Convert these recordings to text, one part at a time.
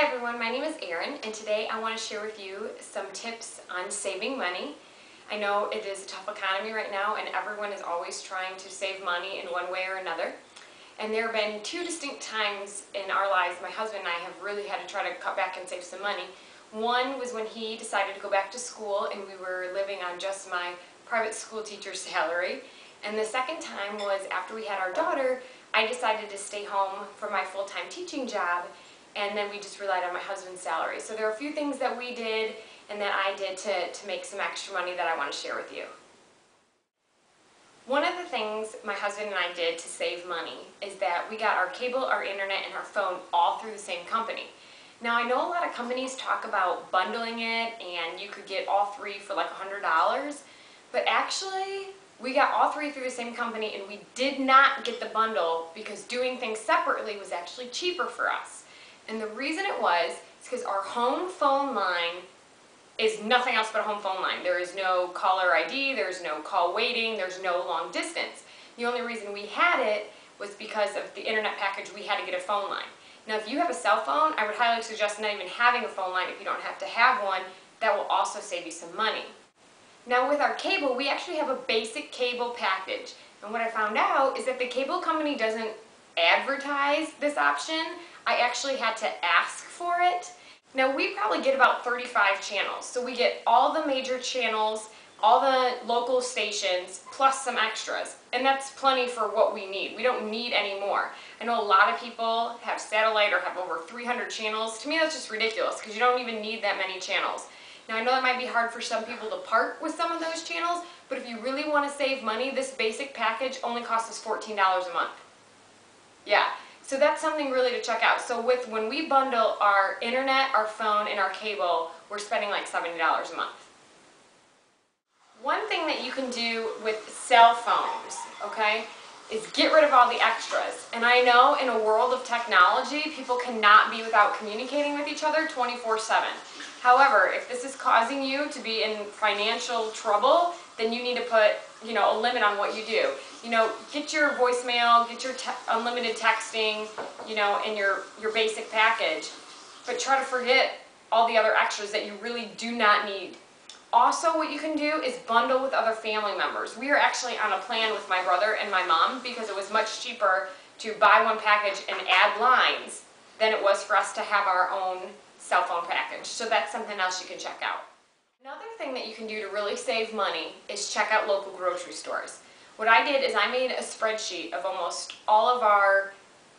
Hi everyone, my name is Erin, and today I want to share with you some tips on saving money. I know it is a tough economy right now and everyone is always trying to save money in one way or another. And there have been two distinct times in our lives my husband and I have really had to try to cut back and save some money. One was when he decided to go back to school and we were living on just my private school teacher's salary. And the second time was after we had our daughter, I decided to stay home for my full-time teaching job, and then we just relied on my husband's salary. So there are a few things that we did and that I did to make some extra money that I want to share with you. One of the things my husband and I did to save money is that we got our cable, our internet, and our phone all through the same company. Now I know a lot of companies talk about bundling it and you could get all three for like $100, but actually we got all three through the same company and we did not get the bundle because doing things separately was actually cheaper for us. And the reason it was is because our home phone line is nothing else but a home phone line. There is no caller ID, there's no call waiting, there's no long distance. The only reason we had it was because of the internet package. We had to get a phone line. Now if you have a cell phone, I would highly suggest not even having a phone line if you don't have to have one. That will also save you some money. Now with our cable, we actually have a basic cable package. And what I found out is that the cable company doesn't advertise this option. I actually had to ask for it. Now we probably get about 35 channels. So we get all the major channels, all the local stations, plus some extras. And that's plenty for what we need. We don't need any more. I know a lot of people have satellite or have over 300 channels. To me that's just ridiculous because you don't even need that many channels. Now I know that might be hard for some people to part with some of those channels, but if you really want to save money, this basic package only costs us $14 a month. Yeah, so that's something really to check out. So when we bundle our internet, our phone, and our cable, we're spending like $70 a month. One thing that you can do with cell phones, okay, is get rid of all the extras. And I know in a world of technology, people cannot be without communicating with each other 24/7. However, if this is causing you to be in financial trouble, then you need to put, a limit on what you do. Get your voicemail, get your unlimited texting, in your basic package, but try to forget all the other extras that you really do not need. Also, what you can do is bundle with other family members. We are actually on a plan with my brother and my mom because it was much cheaper to buy one package and add lines than it was for us to have our own cell phone package. So that's something else you can check out. Another thing that you can do to really save money is check out local grocery stores. What I did is I made a spreadsheet of almost all of our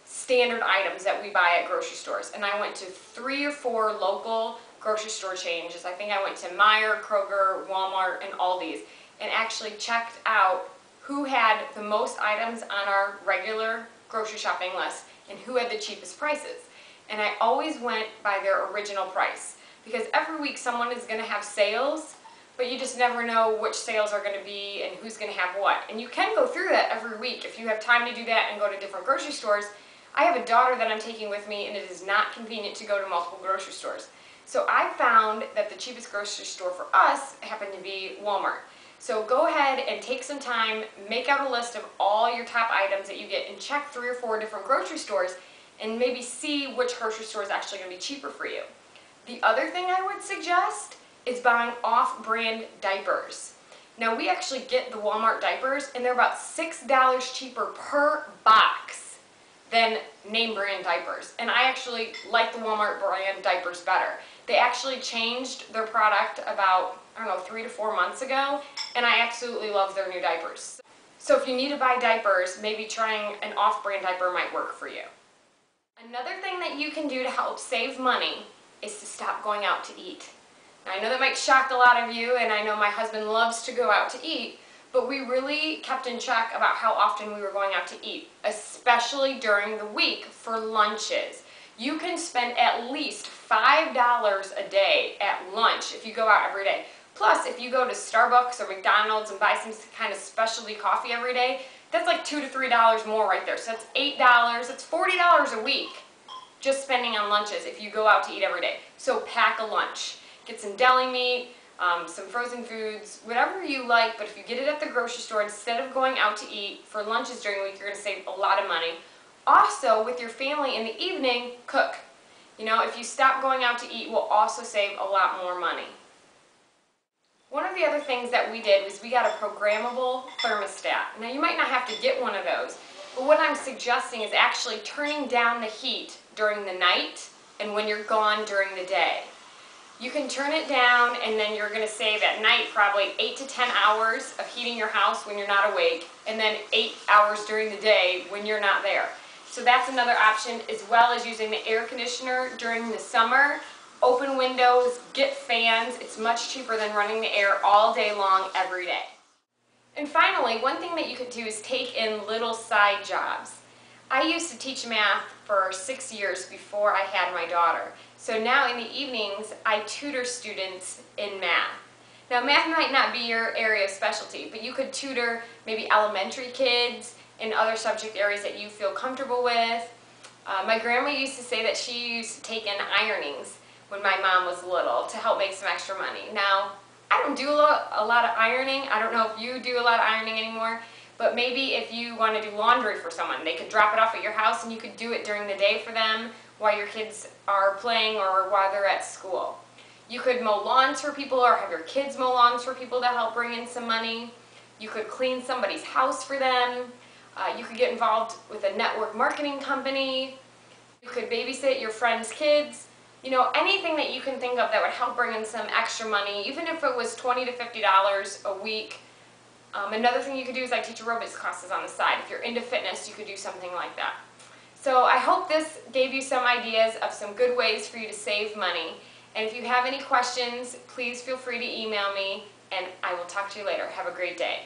standard items that we buy at grocery stores, and I went to 3 or 4 local grocery store chains. I think I went to Meijer, Kroger, Walmart, and Aldi's, and actually checked out who had the most items on our regular grocery shopping list and who had the cheapest prices. And I always went by their original price because every week someone is going to have sales, but you just never know which sales are going to be and who's going to have what. And you can go through that every week if you have time to do that and go to different grocery stores. I have a daughter that I'm taking with me and it is not convenient to go to multiple grocery stores. So I found that the cheapest grocery store for us happened to be Walmart. So go ahead and take some time, make out a list of all your top items that you get and check 3 or 4 different grocery stores and maybe see which grocery store is actually going to be cheaper for you. The other thing I would suggest is buying off-brand diapers. Now we actually get the Walmart diapers and they're about $6 cheaper per box than name brand diapers. And I actually like the Walmart brand diapers better. They actually changed their product about, 3 to 4 months ago, and I absolutely love their new diapers. So if you need to buy diapers, maybe trying an off-brand diaper might work for you. Another thing that you can do to help save money is to stop going out to eat. Now I know that might shock a lot of you, and I know my husband loves to go out to eat, but we really kept in check about how often we were going out to eat, especially during the week for lunches. You can spend at least $5 a day at lunch if you go out every day. Plus, if you go to Starbucks or McDonald's and buy some kind of specialty coffee every day, that's like $2 to $3 more right there. So that's $8, that's $40 a week just spending on lunches if you go out to eat every day. So pack a lunch. Get some deli meat, some frozen foods, whatever you like, but if you get it at the grocery store instead of going out to eat for lunches during the week, you're going to save a lot of money. Also, with your family in the evening, cook. You know, if you stop going out to eat, we'll also save a lot more money. One of the other things that we did was we got a programmable thermostat. Now you might not have to get one of those, but what I'm suggesting is actually turning down the heat during the night and when you're gone during the day. You can turn it down and then you're going to save at night probably 8 to 10 hours of heating your house when you're not awake, and then 8 hours during the day when you're not there. So that's another option, as well as using the air conditioner during the summer. Open windows, get fans. It's much cheaper than running the air all day long every day. And finally, one thing that you could do is take in little side jobs. I used to teach math for 6 years before I had my daughter. So now in the evenings, I tutor students in math. Now math might not be your area of specialty, but you could tutor maybe elementary kids in other subject areas that you feel comfortable with. My grandma used to say that she used to take in ironings when my mom was little to help make some extra money. Now, I don't do a lot of ironing. I don't know if you do a lot of ironing anymore, but maybe if you want to do laundry for someone, they could drop it off at your house and you could do it during the day for them while your kids are playing or while they're at school. You could mow lawns for people or have your kids mow lawns for people to help bring in some money. You could clean somebody's house for them. You could get involved with a network marketing company. You could babysit your friends' kids. You know, anything that you can think of that would help bring in some extra money, even if it was $20 to $50 a week. Another thing you could do is like teach aerobics classes on the side. If you're into fitness, you could do something like that. So I hope this gave you some ideas of some good ways for you to save money. And if you have any questions, please feel free to email me, and I will talk to you later. Have a great day.